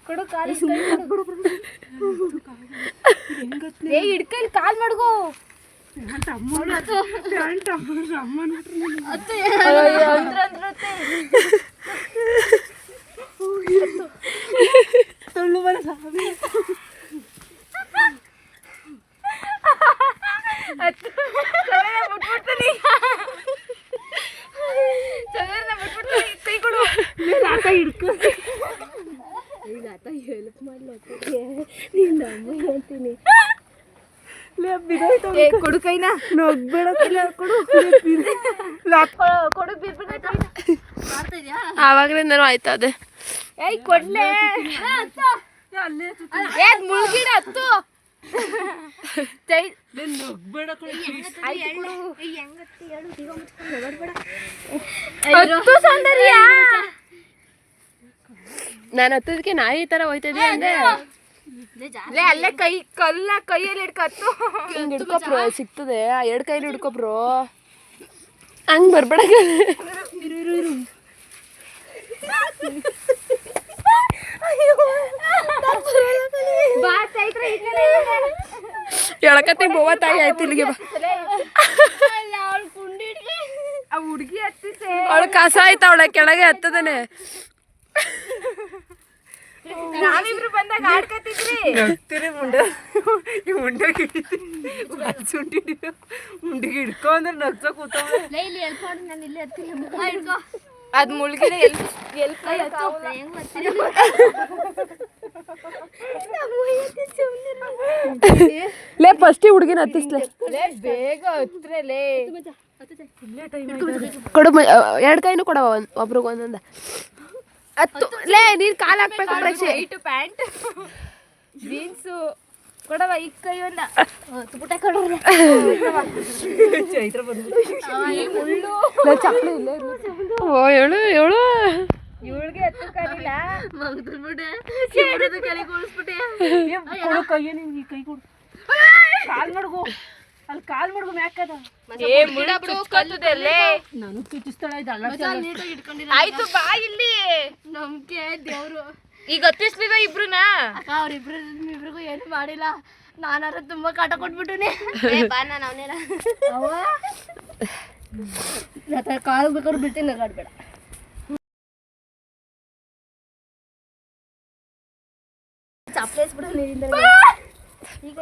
ಕೊಡು ಕಾಲು ಹಿಡ್ಕೈಲಿ ಕಾಲ್ ಮಾಡ್ಗೋ. ಕೈ ಕೊಡು. ಹೆಲ್ಪ್ ಮಾಡ್ತೀನಿ. ಕೊಡು ಕೈನ. ನೋಗ್ಬೇಡ ಕೊಡು. ಆವಾಗಲೇ ನಾನು ಆಯ್ತಾ ಅದೇ. ಏಯ್ ಕೊಡ್ಲೆ. ಮುಳ್ಗಿಡ ಹತ್ತು. ಸೌಂದರ್ಯ ನಾನು ಹತ್ತೋದಕ್ಕೆ ನಾಯಿ ಈ ಥರ ಹೋಯ್ತಾ ಇದ್ದೆ ಅಂದೆ. ಅಲ್ಲೇ ಕೈ ಕೈಯಲ್ಲಿ ಹಿಡ್ಕತ್ತು. ಹಿಂಗೆ ಹಿಡ್ಕೊಬ್ರು ಸಿಗ್ತದೆ. 2 ಕೈಲಿ ಹಿಡ್ಕೊಬ್ರು. ಹಂಗೆ ಬರ್ಬೇಡ. ಎಳಕತ್ತಿ ಬೋವ ತಾಯಿ ಆಯ್ತು ಇಲ್ಲಿಗೆ ಬಾ. ಆ ಹುಡುಗಿ ಹತ್ತಿಸೆ ಅವಳು ಕಸ ಆಯ್ತು, ಅವಳ ಕೆಳಗೆ ಹತ್ತದನೆ. ನಾವಿಬ್ರು ಬಂದಾಗ ಆಡ್ಕತ್ತಿದ್ರಿ. ಮುಂಡಿಗೆ ಹಿಡ್ಕೊ ಅಂದ್ರೆ ನಗ್ಸ ಕೂತವ್ಳೆ. ಅದ್ ಮುಳುಗಿನ ಲೇ ಫಸ್ಟ್ ಹುಡುಗಿನ ಹತ್ತಿಸ್ಲೆ. ಬೇಗ ಹತ್ರಲೇ ಕೊಡು. 2 ಕೈನೂ ಕೊಡವ, ಒಬ್ರಿಗೆ ಒಂದೊಂದ. ಹತ್ತು ಲೇ. ನೀನು ಕಾಲು ಹಾಕ್ಬೇಕು ಪ್ರಕ್ಷೆ. Pant jeans Kodava. ಈ ಕೈ ಒಂದ ಪುಟ ಕೊಡವ. ಚೈತ್ರ ಬಂದ್ಬಿಟ್ಟು ಚಪ್ಪಲಿ ಇಲ್ಲ. ಓ ಹೇಳು ಇವಳಿಗೆ ಹತ್ತು ಕಲಿಲ್ಲ. ಕೊಡು ಕೈಯ. ನೀನು ಈ ಕೈ ಕೊಡು. ಕಾಲ್ ಮಾಡ್ಗೋ. ಅಲ್ಲಿ ಕಾಲ್ ಮಾಡ್ಗೋ. ಮ್ಯಾಕದ ನಾನು ಚುಚ್ಚಿಸ್ತಾಳ. ಆಯ್ತು ಬಾ ಇಲ್ಲಿ. ನಮ್ಗೆ ದೇವ್ರು ಈಗ ಹತ್ತಿಸ್ಲಿಲ್ಲ ಇಬ್ರುನ. ಅವ್ರಿಬ್ರಿಗೂ ಏನು ಮಾಡಿಲ್ಲ. ನಾನಾರ ತುಂಬ ಕಾಟ ಕೊಟ್ಬಿಟ್ಟುನಿ ಕಾಲು ಬೇಕಾದ್ರೆ ಬಿಡ್ತೀನಿ ನಗಾಡ್ಬೇಡ. ಚಪ್ಲೇಸ್ ಬಿಡ ನೀರಿಂದ ಈಗ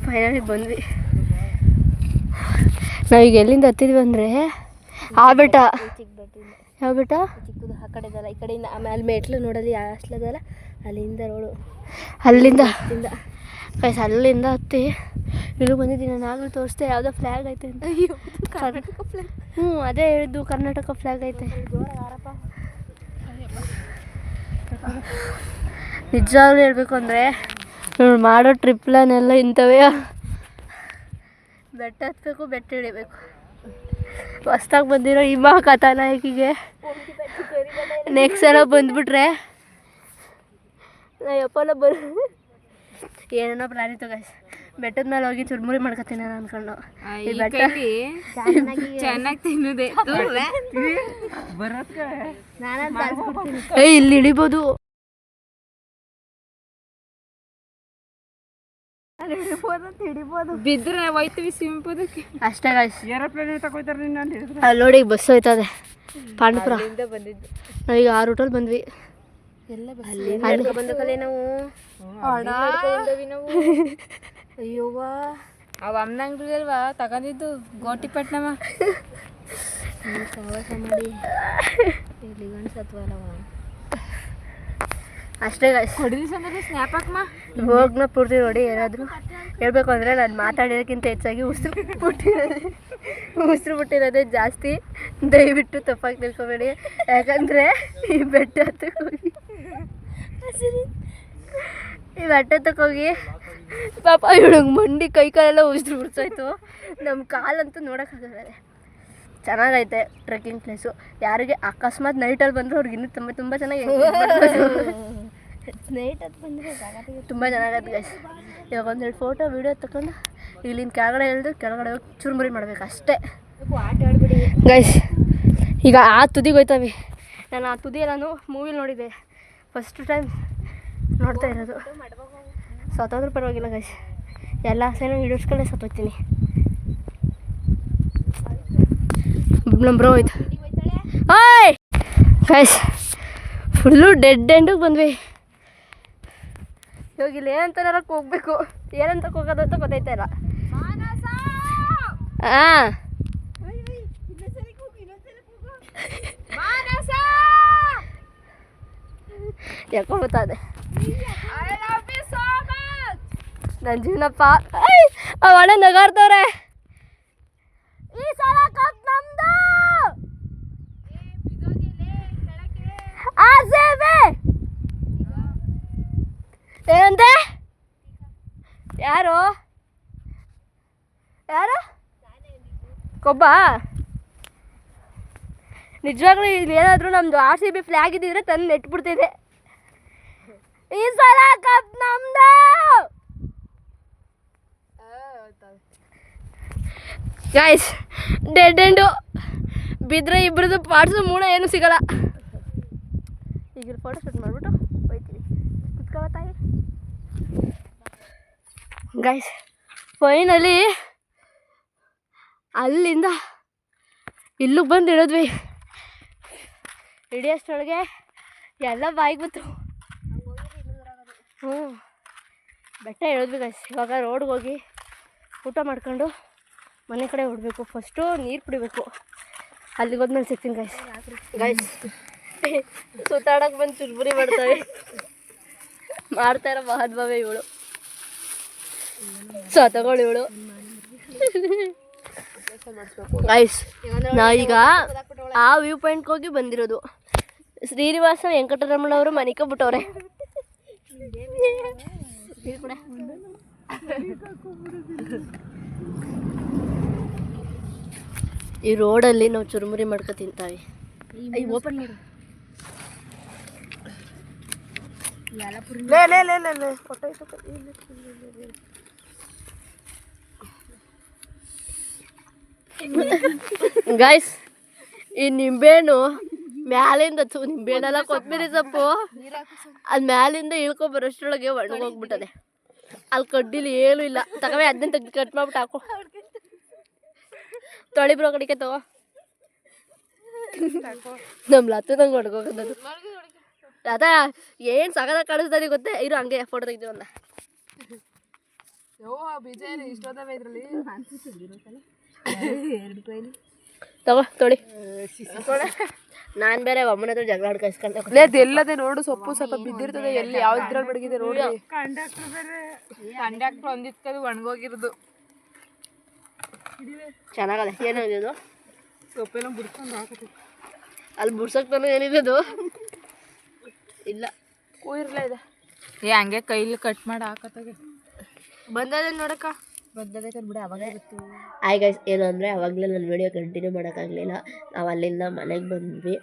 ಫೈನಲಿ ಬಂದ್ವಿ. ನಾವೀಗ ಎಲ್ಲಿಂದ ಹತ್ತಿದ್ವಿ ಅಂದರೆ ಆ ಬೆಟ್ಟ. ಯಾವ ಬೆಟ್ಟ? ಚಿಕ್ಕದು ಆ ಕಡೆದಲ್ಲ, ಈ ಕಡೆಯಿಂದ ಆಮೇಲೆ ಮೆಟ್ಲು ನೋಡಲಿ ಅಷ್ಟಲದಲ್ಲ, ಅಲ್ಲಿಂದ ರೋಡು, ಅಲ್ಲಿಂದ ಗೈಸ್ ಅಲ್ಲಿಂದ ಹತ್ತಿ ಇಲ್ಲಿಗೆ ಬಂದಿದ್ದೀನಿ. ನಾನು ಆಗಲೂ ತೋರಿಸ್ದೆ ಯಾವುದೋ ಫ್ಲ್ಯಾಗ್ ಐತೆ ಅಂತ. ಕರ್ನಾಟಕ ಫ್ಲ್ಯಾಗ್. ಅದೇ ಹೇಳಿದ್ದು, ಕರ್ನಾಟಕ ಫ್ಲ್ಯಾಗ್ ಐತೆ. ನಿಜವಾಗ್ಲೂ ಹೇಳ್ಬೇಕು ಅಂದರೆ ನೋಡಿ ಮಾಡೋ ಟ್ರಿಪ್ ಪ್ಲಾನ್ ಎಲ್ಲ ಇಂಥವೇ. ಬೆಟ್ಟ ಹತ್ಬೇಕು, ಬೆಟ್ಟ ಇಳಿಬೇಕು. ಹೊಸ್ದಾಗಿ ಬಂದಿರೋ ಹಿಮ ಕಥಾನಾಯಕಿಗೆ ನೆಕ್ಸ್ಟ್ ಸಲ ಬಂದ್ಬಿಟ್ರೆ ಯಪ್ಪಲ್ಲ ಏನೇನೋ ಪ್ಲಾನ್ ಇತ್ತು ಗೈಸ್. ಬೆಟ್ಟದ ಮೇಲೆ ಹೋಗಿ ಚುರುಮುರಿ ಮಾಡ್ಕೊತೀನಿ ನಾನು ಅನ್ಕೊಂಡು. ಈ ಬೆಟ್ಟ ಚೆನ್ನಾಗಿ ತಿನ್ನೋದೆ ಇಲ್ಲಿ ಇಳಿಬೋದು. ಬಿದ್ರೆ ಹೋಯ್ತೀವಿ ಸ್ವಿಮ್ಮಿಂಗ್ ಪೂಲಕ್ಕೆ ಅಷ್ಟೇ ಗೈಸ್. ಏರೋಪ್ಲೇನ್ ತಗೋತಾರೆ ಅಲ್ಲಿ ನೋಡಿ ಬಸ್ ಹೋಯ್ತದೆ ಪಾಂಡಪುರ. ಬಂದಿದ್ದು ನಾವೀಗ ಆ ರೂಟಲ್ಲಿ ಬಂದ್ವಿ. ಎಲ್ಲ ಬಂದಕಲೆ ನಾವು ಅಯ್ಯೋವ ಅವ ಅಮ್ಮನ ಅಂಗಡಿ ಅಲ್ವಾ ತಗೊಂಡಿದ್ದು ಗೋಟಿಪಟ್ನಮ್ಮ ಮಾಡಿ ಸತ್ವಲ್ಲವ ಅಷ್ಟೇ ಗೈಸ್. ಹೊಡಿದಿ ಸಂದ್ರೆ ಸ್ನ್ಯಾಪ್ ಹಾಕಮ್ಮ ಹೋಗ್ನ ಪೂರ್ತಿ ನೋಡಿ. ಏನಾದರೂ ಹೇಳ್ಬೇಕು ಅಂದರೆ ನಾನು ಮಾತಾಡಿರೋಕ್ಕಿಂತ ಹೆಚ್ಚಾಗಿ ಉಸಿರು ಬಿಟ್ಟಿರೋದೇ ಜಾಸ್ತಿ. ದಯವಿಟ್ಟು ತಪ್ಪಾಗಿ ತಿಳ್ಕೊಬೇಡಿ. ಯಾಕಂದರೆ ಈ ಬೆಟ್ಟ ಹತ್ತಕ್ಕೆ ಹೋಗಿ ಪಾಪ ಇವಳಿಗೆ ಮಂಡಿ ಕೈ ಕಾಲೆಲ್ಲ ಉಸಿರು ಬಿಡ್ಸೋಯ್ತು. ನಮ್ಮ ಕಾಲಂತೂ ನೋಡೋಕ್ಕಾಗಲ್ಲ. ಚೆನ್ನಾಗೈತೆ ಟ್ರೆಕ್ಕಿಂಗ್ ಪ್ಲೇಸು. ಯಾರಿಗೆ ಅಕಸ್ಮಾತ್ ನೈಟಲ್ಲಿ ಬಂದರೂ ಅವ್ರಿಗೆ ಇನ್ನೂ ತುಂಬ ಚೆನ್ನಾಗಿ ನೈಟಲ್ಲಿ ಬಂದರೆ ತುಂಬ ಚೆನ್ನಾಗೈತೆ ಗೈಸ್. ಇವಾಗ ಒಂದೆರಡು ಫೋಟೋ ವೀಡಿಯೋ ತಗೊಂಡು ಇಲ್ಲಿಂದ ಕೆಳಗಡೆ ಇಳಿದು ಕೆಳಗಡೆ ಹೋಗಿ ಚುರುಮುರಿ ಮಾಡ್ಬೇಕು ಅಷ್ಟೇ ಗೈಸ್. ಈಗ ಆ ತುದಿಗೆ ಹೋಯ್ತವೆ. ನಾನು ಆ ತುದಿ ಎಲ್ಲನೂ ಮೂವಿಲಿ ನೋಡಿದ್ದೆ, ಫಸ್ಟ್ ಟೈಮ್ ನೋಡ್ತಾ ಇರೋದು. ಸತ್ತೋದ್ರೂ ಪರವಾಗಿಲ್ಲ ಗೈಸ್, ಎಲ್ಲ ಆಸೆನೂ ಹಿಡಿಸ್ಕೊಂಡೆ ಸತ್ತೋಗ್ತೀನಿ. ನಮ್ಮ ಬ್ರೋ ಹೋಯ್ತು. ಓಯ್ ಗೈಸ್, ಫುಲ್ಲು ಡೆಡ್ ಎಂಡಿಗೆ ಬಂದ್ವಿ. ಇವಾಗ ಇಲ್ಲಿ ಏನಂತ ಹೋಗ್ಬೇಕು, ಏನಂತ ಹೋಗೋದು ಅಂತ ಗೊತ್ತೈತಾ ಇಲ್ಲ. ಹಾಂ ಯಾಕೋ ಗೊತ್ತಾದೆ ನನ್ನ ಜೀವನಪ್ಪ. ಒಳ್ಳೆ ನಗಾಡ್ತವ್ರೆ. ಈ ಸಲ ಕಪ್ ನಮ್ದು. ಏನಂತೆ? ಯಾರು ಕೊಬ್ಬ? ನಿಜವಾಗ್ಲೂ ಇಲ್ಲಿ ಏನಾದರೂ ನಮ್ದು RCB ಫ್ಲ್ಯಾಗ್ ಇದ್ದಿದ್ರೆ ತಂದು ನೆಟ್ಬಿಡ್ತಿದೆ. ಈ ಸಲ ಕಪ್ ನಮ್ದು. Guys dead end. ಬಿದ್ದರೆ ಇಬ್ಬರದು ಪಾರ್ಟ್ಸು ಮೂಣ ಏನು ಸಿಗಲ್ಲ. ಈಗ ಫೋಟೋ ಶೂಟ್ ಮಾಡಿಬಿಟ್ಟು ಹೋಯ್ತೀವಿ. ಕುತ್ಕೋತಾಯಿ ಗೈಸ್. ಫೈನಲಿ ಅಲ್ಲಿಂದ ಇಲ್ಲಿಗೆ ಬಂದು ಇಳಿದ್ವಿ. ಹಿಡಿಯೋಷ್ಟೊಳಗೆ ಎಲ್ಲ ಬಾಯಿಗೆ ಬಂತು. ಬೆಟ್ಟ ಇಳಿದ್ವಿ ಗೈಸ್. ಇವಾಗ ರೋಡ್ಗೆ ಹೋಗಿ ಊಟ ಮಾಡ್ಕೊಂಡು ಮನೆ ಕಡೆ ಹೊಡಬೇಕು. ಫಸ್ಟು ನೀರು ಕುಡಿಬೇಕು. ಅಲ್ಲಿಗೆ ಹೋದ್ಮೇಲೆ ಸಿಗ್ತೀನಿ ಗೈಸ್. ಸುತ್ತಾಡಕ್ಕೆ ಬಂದು ಚುರುಮುರಿ ಮಾಡ್ತಾಯಿರೋ ಮಹದ್ಭಾವೆ ಇವಳು. ತಗೊಳ್ಳಿ ಇವಳು ಗೈಸ್. ನಾವೀಗ ಆ ವ್ಯೂ ಪಾಯಿಂಟ್ಗೆ ಹೋಗಿ ಬಂದಿರೋದು. ಶ್ರೀನಿವಾಸ ವೆಂಕಟರಮಣವರು ಮನಿಕೊಂಬಿಟ್ಟವ್ರೆ. ಈ ರೋಡಲ್ಲಿ ನಾವು ಚುರುಮುರಿ ಮಾಡ್ಕೊ ತಿಂತಾವೆ. ಓಪನ್ ಮಾಡು. ಗೈಸ್, ಈ ನಿಂಬೆಹಣ್ಣು ಮ್ಯಾಲಿಂದ ನಿಂಬೆಹಣ್ಣೆಲ್ಲ ಕೊತ್ತಂಬರಿ ಸೊಪ್ಪು ಅದು ಮ್ಯಾಲಿಂದ ಇಳ್ಕೊಬರೋಷ್ಟ್ರೊಳಗೆ ಒಣಗೋಗ್ಬಿಟ್ಟದೆ. ಅಲ್ಲಿ ಕಡ್ಡಿಲಿ ಏನೂ ಇಲ್ಲ. ತಗವೆ ಅದನ್ನ ತೆಗ್ದು ಕಟ್ ಮಾಡ್ಬಿಟ್ಟು ಹಾಕು. ತೊಳಿಬ್ರೋ ಕಡಿಕೆ ತಗೋ. ನಮ್ಮ ಲತ್ತು ನಂಗೆ ಒಣಗೋಗದು. ಅದ ಏನು ಸಗದ ಕಾಣಿಸ್ತದೆ ಗೊತ್ತೇ. ಇರು ಹಂಗೆ ಫೋಟೋ ತೆಗ್ದಿವಲ್ಲ. ತಗೋ ತೊಳಿ. ನಾನು ಬೇರೆ ಅಮ್ಮನ ಹತ್ರ ಜಗಳ ಆಡ್ಕಸ್ಕೊಂಡೆ. ಎಲ್ಲದೆ ನೋಡು, ಸೊಪ್ಪು ಸ್ವಲ್ಪ ಬಿದ್ದಿರ್ತದೆ. ಎಲ್ಲಿ ಯಾವ್ದ್ರಲ್ಲಿ ಬಡಗಿದೆ ನೋಡಿ. ಕಂಡಕ್ಟರ್ ಒಂದಿತ್ಕದು ಒಣಗೋಗಿರೋದು. ಚೆನ್ನಾಗದೆ. ಏನಿದೆ ಸೊಪ್ಪೆಲ್ಲ ಬಿಡ್ಕೊಂಡು ಹಾಕತ್ತೆ. ಅಲ್ಲಿ ಬಿಡ್ಸಕ್ಕೆ ಏನಿದೆ ಅದು ಇಲ್ಲ. ಕೂಯಿರ್ಲೇ ಇದೆ. ಹಂಗೆ ಕೈಲಿ ಕಟ್ ಮಾಡಿ ಹಾಕತ್ತಾಗೆ ಬಂದದೆ ನೋಡಕ್ಕ. ಬಂದದೆ ಬಿಡ ಅವಾಗೇ ಗೊತ್ತು. ಆಯ್ ಗೈಸ್, ಏನು ಅಂದರೆ ಅವಾಗಲೇ ನನ್ನ ವಿಡಿಯೋ ಕಂಟಿನ್ಯೂ ಮಾಡೋಕ್ಕಾಗಲಿಲ್ಲ. ನಾವು ಅಲ್ಲಿಂದ ಮನೆಗೆ ಬಂದ್ವಿ.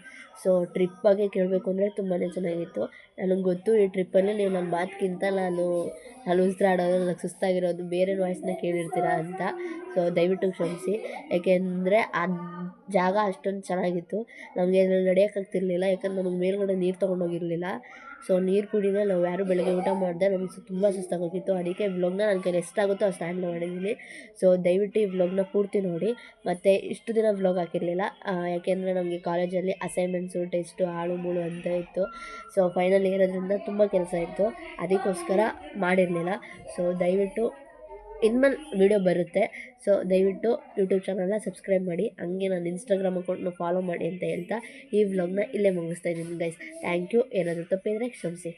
ಸೊ ಟ್ರಿಪ್ ಬಗ್ಗೆ ಕೇಳಬೇಕು ಅಂದರೆ ತುಂಬಾ ಚೆನ್ನಾಗಿತ್ತು. ನನಗೆ ಗೊತ್ತು ಈ ಟ್ರಿಪ್ಪಲ್ಲಿ ನೀವು ನನ್ನ ಮಾತಕ್ಕಿಂತ ನಾನು ಉಸಿರಾಡೋದು, ನನಗೆ ಸುಸ್ತಾಗಿರೋದು, ಬೇರೆ ವಾಯ್ಸ್ನ ಕೇಳಿರ್ತೀರ ಅಂತ. ಸೊ ದಯವಿಟ್ಟು ಕ್ಷಮಿಸಿ. ಯಾಕೆಂದರೆ ಆ ಜಾಗ ಅಷ್ಟೊಂದು ಚೆನ್ನಾಗಿತ್ತು. ನಮಗೆ ನಡೆಯೋಕ್ಕಾಗ್ತಿರ್ಲಿಲ್ಲ. ಯಾಕಂದ್ರೆ ನಮಗೆ ಮೇಲ್ಗಡೆ ನೀರು ತೊಗೊಂಡೋಗಿರಲಿಲ್ಲ. ಸೊ ನೀರು ಕುಡಿನ ನಾವು ಯಾರು ಬೆಳಗ್ಗೆ ಊಟ ಮಾಡಿದೆ. ನಮಗೆ ತುಂಬ ಸುಸ್ತಾಗೋಗಿತ್ತು. ಅದಕ್ಕೆ ವ್ಲಾಗ್ನ ನನ್ನ ಕೈಲಿ ಎಷ್ಟಾಗುತ್ತೋ ಅಷ್ಟು ಹ್ಯಾಂಡಲ್ ಮಾಡಿದ್ದೀನಿ. ಸೊ ದಯವಿಟ್ಟು ಈ ವ್ಲಾಗ್ನ ಪೂರ್ತಿ ನೋಡಿ. ಮತ್ತು ಇಷ್ಟು ದಿನ ವ್ಲಾಗ್ ಹಾಕಿರಲಿಲ್ಲ. ಯಾಕೆಂದರೆ ನಮಗೆ ಕಾಲೇಜಲ್ಲಿ ಅಸೈನ್ಮೆಂಟ್ಸು, ಟೆಸ್ಟು, ಹಾಳು ಮೂಳು ಅಂತ ಇತ್ತು. ಸೊ ಫೈನಲ್ ಇರೋದ್ರಿಂದ ತುಂಬ ಕೆಲಸ ಇತ್ತು. ಅದಕ್ಕೋಸ್ಕರ ಮಾಡಿರಲಿಲ್ಲ. ಸೊ ದಯವಿಟ್ಟು ಇನ್ಮೇಲೆ ವಿಡಿಯೋ ಬರುತ್ತೆ. ಸೊ ದಯವಿಟ್ಟು ಯೂಟ್ಯೂಬ್ ಚಾನಲ್ನ ಸಬ್ಸ್ಕ್ರೈಬ್ ಮಾಡಿ. ಹಂಗೆ ನಾನು ಇನ್ಸ್ಟಾಗ್ರಾಮ್ ಅಕೌಂಟ್ನ ಫಾಲೋ ಮಾಡಿ ಅಂತ ಹೇಳ್ತಾ ಈ ವ್ಲಾಗ್ನ ಇಲ್ಲೇ ಮುಗಿಸ್ತಾ ಇದ್ದೀನಿ ಗೈಸ್. Thank you. ಏನಾದರೂ ತಪ್ಪಿದರೆ ಕ್ಷಮಿಸಿ.